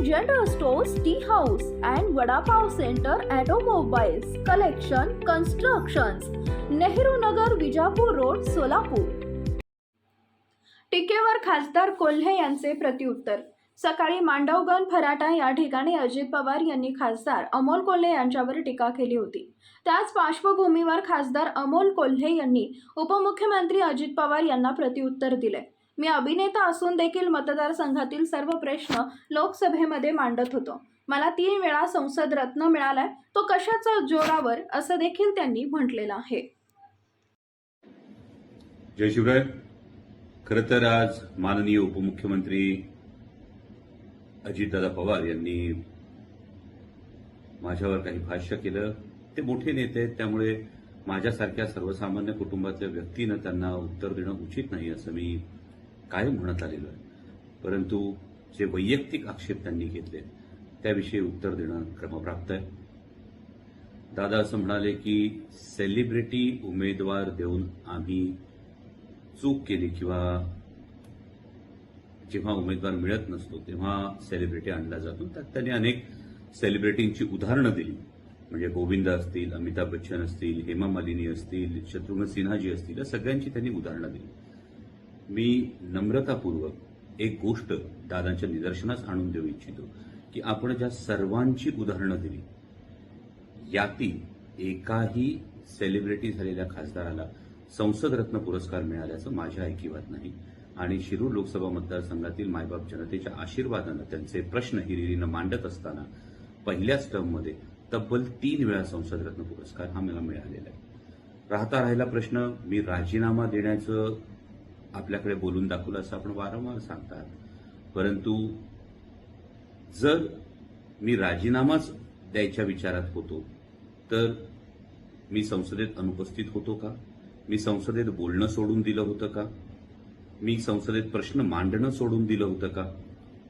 General stores, tea house and vada pav centre, automobiles, collection, constructions, Nehru Nagar, Vijapur road, Solapur. टीकेवर खासदार कोल्हे यांचे प्रत्युत्तर. सकाळी मांडवगण फराटा या ठिकाणी अजित पवार यांनी खासदार अमोल कोल्हे यांच्यावर टीका केली होती. त्याच पार्श्वभूमीवर खासदार अमोल कोल्हे यांनी उपमुख्यमंत्री अजित पवार यांना प्रत्युत्तर दिले. मी अभिनेता असून देखील मतदारसंघातील सर्व प्रश्न लोकसभेमध्ये मांडत होतो. मला 3 वेळा संसद रत्न मिळालाय, तो कशाच्या जोरावर, असं देखील त्यांनी म्हटलेलं आहे. जय शिवराय. खरं तर आज माननीय उपमुख्यमंत्री अजितदादा पवार यांनी माझ्यावर काही भाष्य केलं. ते मोठे नेते आहेत, त्यामुळे माझ्यासारख्या सर्वसामान्य कुटुंबातल्या व्यक्तीनं त्यांना उत्तर देणं उचित नाही असं मी कायम म्हणत आलेलो आहे. परंतु जे वैयक्तिक आक्षेप त्यांनी घेतले त्याविषयी उत्तर देणं क्रमप्राप्त आहे. दादा असं म्हणाले की सेलिब्रिटी उमेदवार देऊन आम्ही चूक केली किंवा जेव्हा उमेदवार मिळत नसतो तेव्हा सेलिब्रिटी आणला जातो. त्यात त्यांनी अनेक सेलिब्रिटींची उदाहरणं दिली. म्हणजे गोविंदा असतील, अमिताभ बच्चन असतील, हेमा मालिनी असतील, शत्रुघ्न सिन्हाजी असतील, या सगळ्यांची त्यांनी उदाहरणं दिली. मी नम्रतापूर्वक एक गोष्ट दादांच्या निदर्शनास आणून देऊ इच्छितो की आपण ज्या सर्वांची उदाहरणं दिली यातील एकाही सेलिब्रिटी झालेल्या खासदाराला संसद रत्न पुरस्कार मिळाल्याचं माझ्या ऐकिवात नाही. आणि शिरूर लोकसभा मतदारसंघातील मायबाप जनतेच्या आशीर्वादानं त्यांचे प्रश्न हिरिरीनं मांडत असताना पहिल्याच टर्ममध्ये तब्बल 3 वेळा संसद रत्न पुरस्कार हा मला मिळालेला आहे. राहिला प्रश्न, मी राजीनामा देण्याचं आपल्याकडे बोलून दाखवलं असं आपण वारंवार सांगतात. परंतु जर मी राजीनामाच द्यायच्या विचारात होतो तर मी संसदेत अनुपस्थित होतो का? मी संसदेत बोलणं सोडून दिलं होतं का? मी संसदेत प्रश्न मांडणं सोडून दिलं होतं का?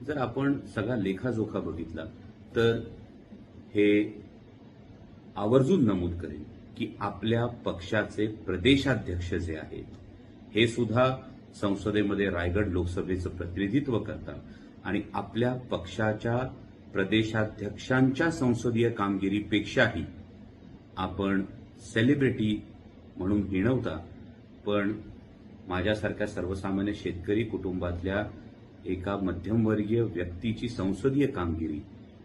जर आपण सगळा लेखाजोखा बघितला तर हे आवर्जून नमूद करेन की आपल्या पक्षाचे प्रदेशाध्यक्ष जे आहेत हे सुद्धा संसदेमध्ये रायगड लोकसभेचं प्रतिनिधित्व करतात आणि आपल्या पक्षाच्या प्रदेशाध्यक्षांच्या संसदीय कामगिरीपेक्षाही आपण सेलिब्रिटी म्हणून हिणवता. पण माझ्यासारख्या सर्वसामान्य शेतकरी कुटुंबातल्या एका मध्यमवर्गीय व्यक्तीची संसदीय कामगिरी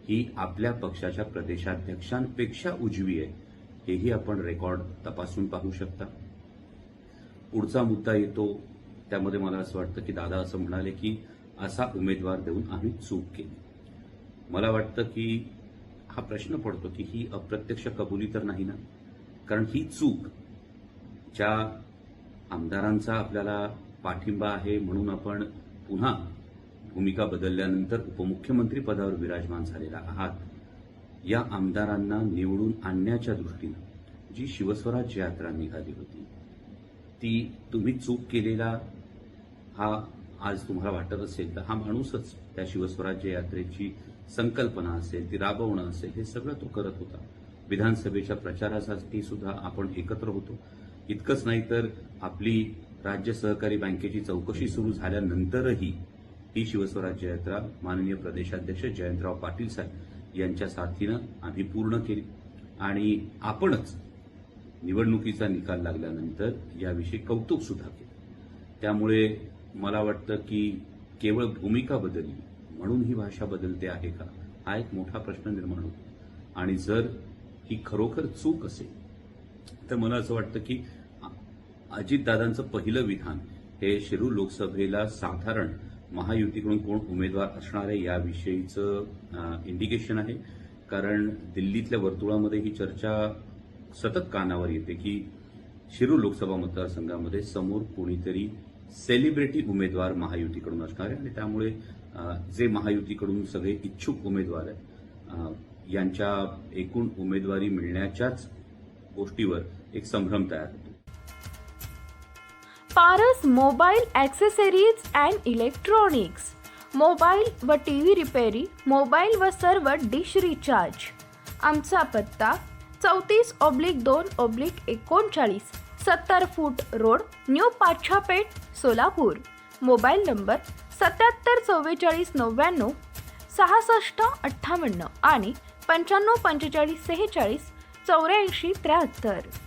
ही आपल्या पक्षाच्या प्रदेशाध्यक्षांपेक्षा उजवी आहे, हेही आपण रेकॉर्ड तपासून पाहू शकता. पुढचा मुद्दा येतो त्यामध्ये मला असं वाटतं की दादा असं म्हणाले की असा उमेदवार देऊन आम्ही चूक केली. मला वाटतं की हा प्रश्न पडतो की ही अप्रत्यक्ष कबुली तर नाही ना? कारण ही चूक ज्या आमदारांचा आपल्याला पाठिंबा आहे म्हणून आपण पुन्हा भूमिका बदलल्यानंतर उपमुख्यमंत्री पदावर विराजमान झालेला आहात, या आमदारांना निवडून आणण्याच्या दृष्टीनं जी शिवस्वराज्य यात्रा निघाली होती ती तुम्ही चूक केलेला हा आज तुम्हाला वाटत असेल तर हा माणूसच त्या शिवस्वराज्य यात्रेची संकल्पना असेल ती राबवणं असेल हे सगळं तो करत होता. विधानसभेच्या प्रचारासाठी सुद्धा आपण एकत्र होतो. इतकंच नाही तर आपली राज्य सहकारी बँकेची चौकशी सुरू झाल्यानंतरही ही शिवस्वराज्य यात्रा माननीय प्रदेशाध्यक्ष जयंतराव पाटील साहेब यांच्या साथीनं आम्ही पूर्ण केली आणि आपणच निवडणुकीचा निकाल लागल्यानंतर याविषयी कौतुक सुद्धा केलं. त्यामुळे मला वाटतं की केवळ भूमिका बदलली म्हणून ही भाषा बदलते आहे का, हा एक मोठा प्रश्न निर्माण होतो. आणि जर ही खरोखर चूक असेल तर मला असं वाटतं की अजितदादांचं पहिलं विधान हे शिरूर लोकसभेला साधारण महायुतीकडून कोण उमेदवार असणार आहे याविषयीचं इंडिकेशन आहे. कारण दिल्लीतल्या वर्तुळामध्ये ही चर्चा सतत कानावर येते की शिरूर लोकसभा मतदारसंघामध्ये समोर कोणीतरी सेलिब्रिटी उमेदवार महायुतीकडून असणार आहे आणि त्यामुळे जे महायुतीकडून सगळे इच्छुक उमेदवार आहेत यांच्या एकूण उमेदवारी मिळण्याच्याच गोष्टीवर एक संभ्रम तयार होतो. Paras mobile accessories and electronics, mobile व टीव्ही रिपेरी, मोबाईल व सर्व डिश रिचार्ज. आमचा पत्ता 34/2/39 70 फूट road, new Pachhapeth, Solapur. Mobile number 77 44 99 6658 आणि 95 45 46 84 73.